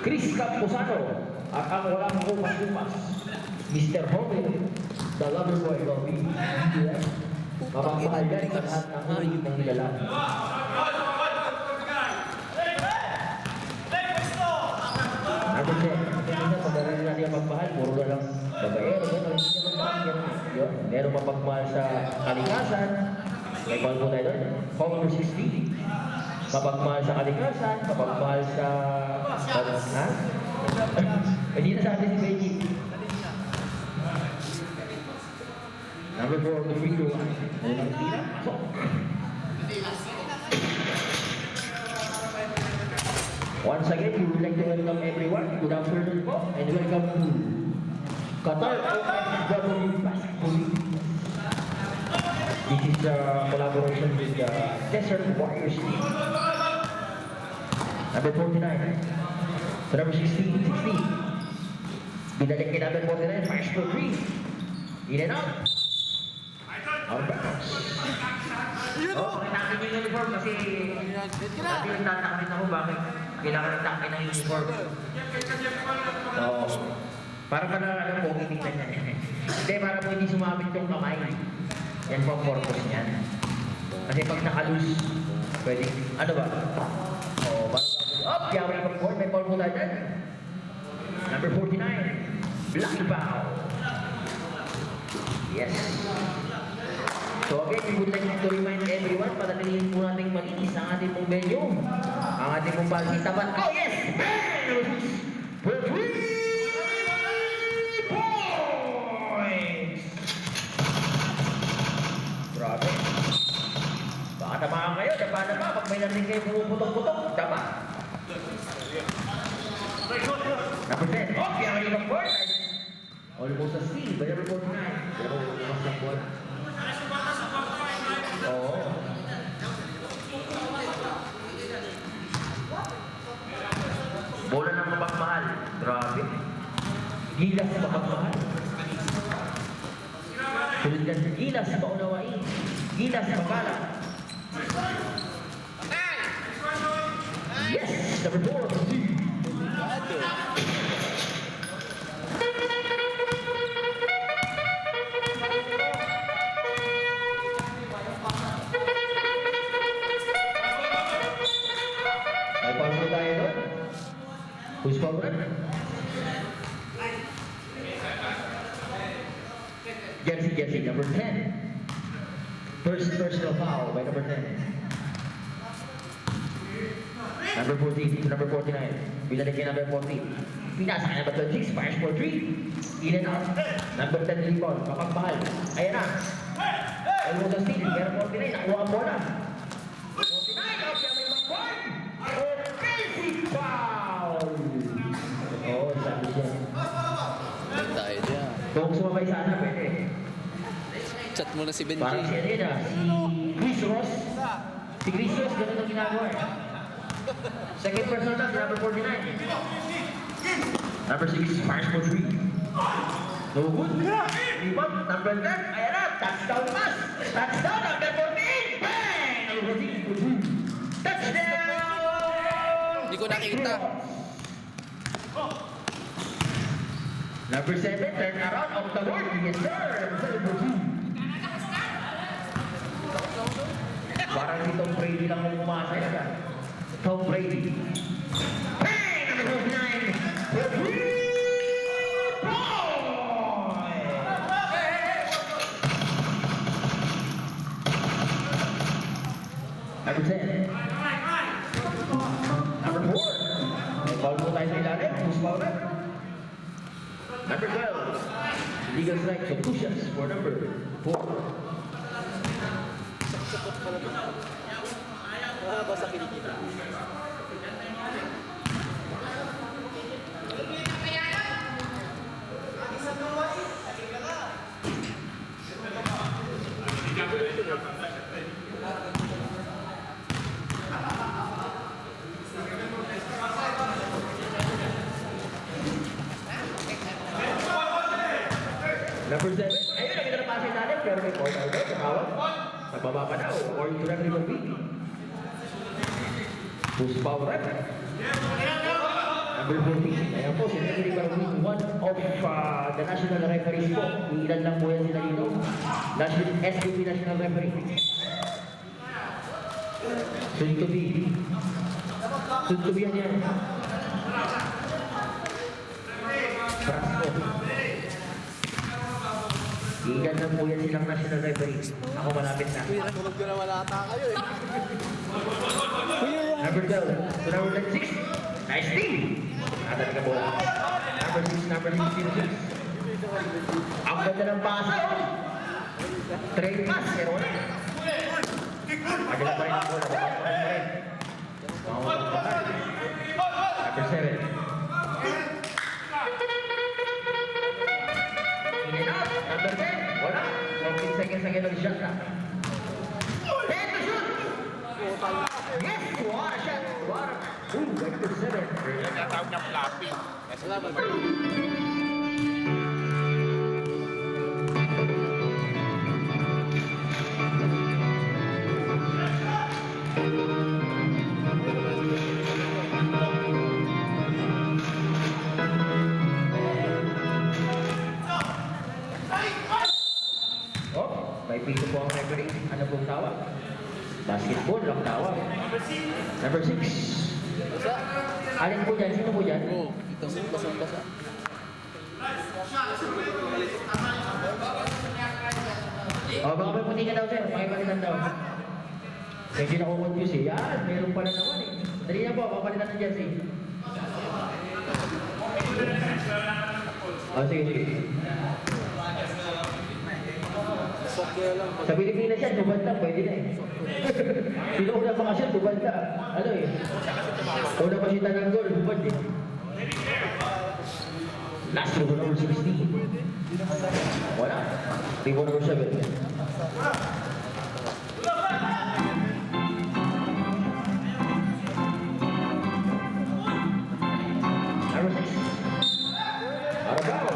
Chris Camposano at ang walang kupas-kupas, Mr. Homer, the lover boy of BBS. Mapagmahal yan sa lahat ng huli ng nilalang. Natin siya, kanina pag-aral natin ang pagmahal, puro na lang babaero, hindi naman nakakyan. Meron mapagmahal sa kalikasan, may call po tayo doon, Homer 60. Mapagmahal sa kalikasan, mapagmahal sa... Ha? Hindi na sabi si Becky. Number 4 of the free throw. Unang tira. Once again, we would like to welcome everyone. Good afternoon po, and welcome to Qatar OFW Basketball League. This is a collaboration with the Desert Warriors League. Number 49. So number 16. Binalik kay number 49. Fires for 3. In and out. Out of bounds. Pakitakin yung uniform kasi pati yung tatakmin ako bakit kailangan ng takin ng uniform. So, para pa na alam po, kitingnan niya. Hindi, para po hindi sumabit yung kamay. Yan po ang purpose niyan. Kasi pag nakalus, pwede, ano ba? O, up, yawin ang pag-board, may ball po tayo dyan. Number 49, Black Bow. Yes. So again, we would like to remind everyone, patatilihin po natin malinis ang ating pong venue. Ang ating pong balsi tapat. Oh yes! Bang! For 3 points! Grabe. Baka tamaan kayo, dapa. Pag may narinig kayo pumuputok-putok, dapa. Number 10. Okay, ang ilang board. Almost a steal by number 49. Pero mas na board. Oo. Bola ng mapagmahal. Grabe. Gilas sa mapagmahal. Tulad yan, gilas sa paunawain. Gilas sa mapala. Yes! Number 4. May pangko tayo doon. Who's favorite? Jersey, number 10. First personal foul by number 10. Number 14 to number 49. Binalik kay number 14. Pinasa kay number 26. Fires for 3. In and out. Number 10 rebound. Kapagmahal. Ayan na. Almost a steal. Pero 49. Nakuha ang bola. 49. Out siya may mag-board. Offensive foul. Oo, sabi siya. Tayo dyan. Kung sumabay sana, pwede. Chat mo na si Benji. Parang siya din ah. Si Chris Ross. Si Chris Ross, ganun ang ginagawa eh. Second personal touch, number 49. Number 6, fires for 3. No good. Rebound, number 10. Ayan na, touchdown pass. Touchdown, number 14. Bang! Number 14 for 3. Touchdown! Hindi ko nakita. Number 7, turn around off the board. Yes, sir. Number 7 for 2. Parang si Tom Brady lang ang umasa yan. Tom Brady. Bang! Number 9. For 3 points! Number 10. Number 4. May foul po tayo sa ilalim. Who's foul na? Number 12. Legal strike. So pushes for number 4. Basta kinikita. Number 7. Ayun, nakita na pasay natin. Pero may foul out doon. Nakawag. Nagbaba pa daw. According to referee of Who's foul right? Number 14. Ayan po, si Referee Barwin, one of the national referees po. Ilan lang po yan sila dito. SBP National Referee. Soon to be. Soon to be yan. Brasco. Ilan lang po yan silang national referee. Ako malapit na. Tulog ko naman ata kayo eh. Number 12 to number 26. Nice team. Nata ka bola. Number 6, number 16. Ang ganda ng pasa. Trade pass. Pero wala. Maganda pa rin ang bola. Babang pa rin. Number 7. In and out. Number 10. Wala. 14 seconds again on the shot clock. 10 to shoot. Yes! What a shot! What a... Ooh, number 7. Tinatawag na flapping. Salamat. Oh, may piso po ang referee. Ano pong tawag? Basketball ang tawag. Number 6. Basa? Alin po dyan? Sino po dyan? Oo, itong basang-basa. Oh, baka may puti ka daw, sir. Pakipalitan daw. Medyo nakukonfuse eh. Yan, meron pala naman eh. Dali na po, papalitan ng jersey. Oh, sige, sige. Sakya lang. Sa Pilipinas yan, tubanda, pwede na eh. Sino una pa kasi tubanda? Ano eh? Una pa siya ng goal, tubad eh. Last row number 16. Wala. Table number 7. Number 6. Arabao.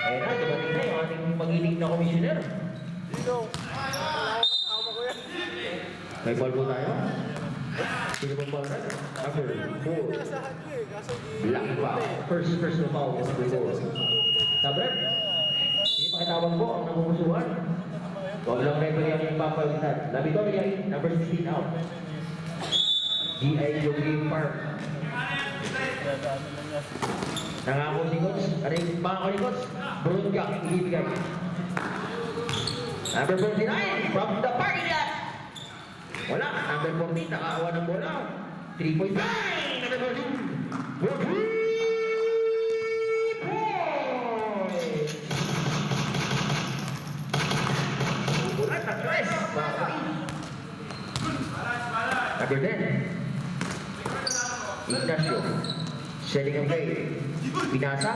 Ayan na, dumating na yung ating magiling na komisyoner. May ball po tayo. Sino bang ball natin? Number 4. Black foul. First personal foul was before. Tabret. Sige, pakitawag po ang namumusuhan. Huwag lang referee ang ipapalitan. Labitoria, number 16 out. G.I. Jogging Park. Nangako si Coach. Aring pangako ni Coach. Brunga, ibibigay. Number 49, from the parking lot. Wala. Number 14, nakaawa ng bola. 3-point line. Number 14. For 3 points. Ulat na tres. Number 10. Ignacio. Selling ang play. Pinasa.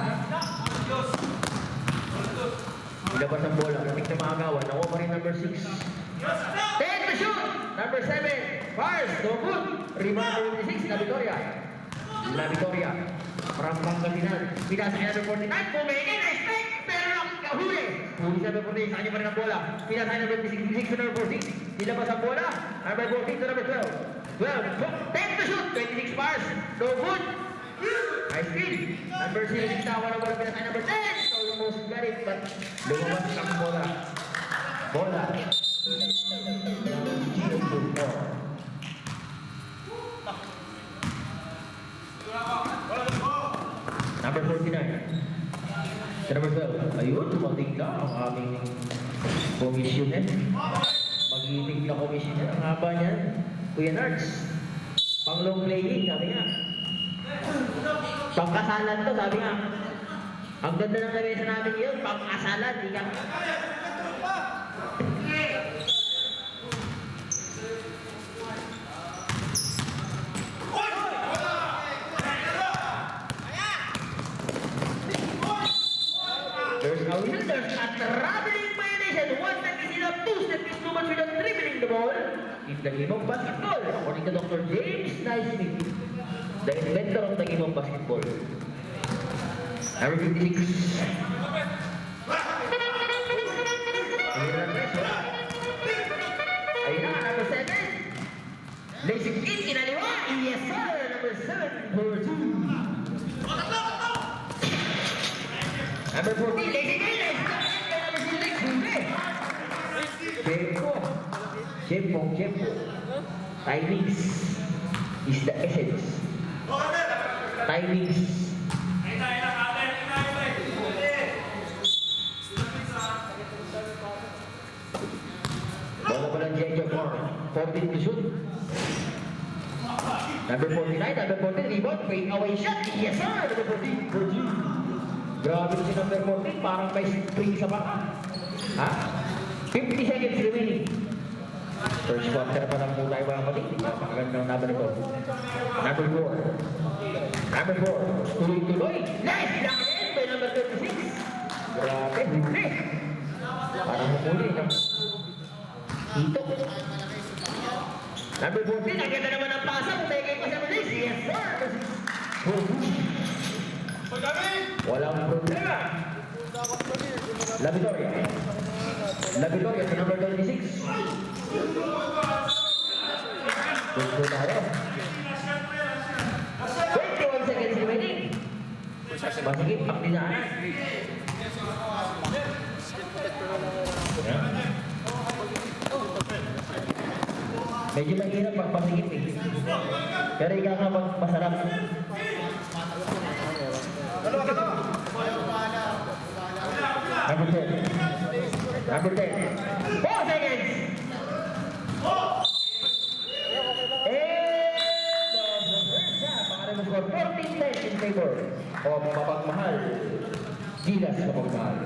Ilabas ang bola. Natik na maagawan. Nakuha pa rin number 6. 10 to shoot. Number 7. Fires. No good. Rebound number 26. La Victoria. La Victoria. From Pangasinan. Pinasa kay number 49. Pumingin. Expect. Pero nakahuli. Huli sa number 48. Sa kanya pa rin ang bola. Pinasa kay number 26 to number 14. Ilabas ang bola. Number 14 to number 12. 10 to shoot. 26 fires. No good. Nice speed. Number 6 tawa na bola pinatay number 10. Almost got it, but lumabas ang bola. Bola. Number 49. Sa number 12. Ayun, tumating na ang aming komisyoner. Magiting na komisyoner. Ang haba niyan. Kuya Nards. Pang long playing, sabi nga. Pangkasalan to, sabi nga. Ang ganda ng lamesa namin yun, pangkasalan, di ka. There's a wheel, there's a traveling violation. One step is enough, two step is too much without dribbling the ball. In the game of basketball, according to Dr. James Naismith, the inventor of the game of basketball. Number 56. Ayun na, number 7. Basic in, kinaliwa. Yes, sir. Number 7, for 2. Number 14, Lazy Gilles. Number 6, Huli. Tempo. Timings is the essence. Timings. Bago pa lang Jejo for 14 to shoot. Number 49, number 14, rebound, fade away shot. Yes sir, number 14, Virgil. Grabe si number 14, parang may spring sa baka. Ha? 50 seconds remaining. First quarter pa lang po tayo mga kapatid. Napakagandang number ito. Number 4. Number 4, tuloy-tuloy. Nice block in by number 36. Grabe, huli. Parang huli ng hito. Number 14, ang ganda naman ang pasa. Kung kay Pasa Malis. Yes, sir. Walang problema. Labitoria. Labitoria sa number 26. Gusto tayo. 21 seconds remaining. Masigit, pakdinaan. Medyo mahirap pag pasigit eh. Pero ikaw nga pag masarap. Number 10. Number 10. 4 seconds! And the first half, pangalan score 14-10 in favor of Mapagmahal. Gilas Mapagmahal.